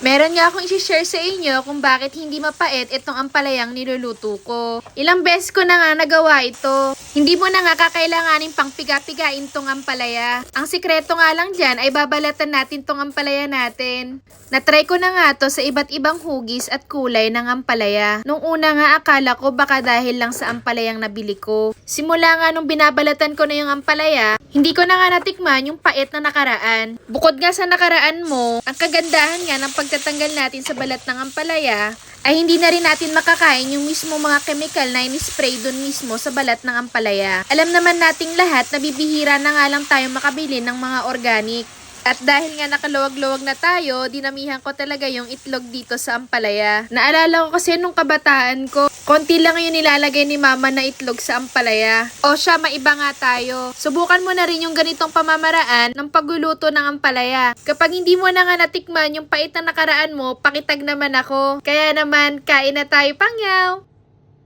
Meron nga akong i-share sa inyo kung bakit hindi mapait itong ampalayang niluluto ko. Ilang beses ko na nga nagawa ito. Hindi mo na nga kakailanganin pang piga-pigain tong ampalaya. Ang sikreto nga lang dyan ay babalatan natin tong ampalaya natin. Natry ko na nga to sa iba't ibang hugis at kulay ng ampalaya. Nung una nga akala ko baka dahil lang sa ampalayang nabili ko. Simula nga nung binabalatan ko na yung ampalaya, hindi ko na nga natikman yung pait na nakaraan. Bukod nga sa nakaraan mo, ang kagandahan nga ng pagtatanggal natin sa balat ng ampalaya ay hindi na rin natin makakain yung mismo mga chemical na in-spray dun mismo sa balat ng ampalaya. Alam naman nating lahat na bibihira na nga lang tayo makabili ng mga organic. At dahil nga nakaluwag-luwag na tayo, dinamihan ko talaga yung itlog dito sa ampalaya. Naalala ko kasi nung kabataan ko, konti lang yung nilalagay ni mama na itlog sa ampalaya. O siya, maiba nga tayo. Subukan mo na rin yung ganitong pamamaraan ng pagluluto ng ampalaya. Kapag hindi mo na nga natikman yung pait na nakaraan mo, pakitag naman ako. Kaya naman, kain na tayo, pangyaw!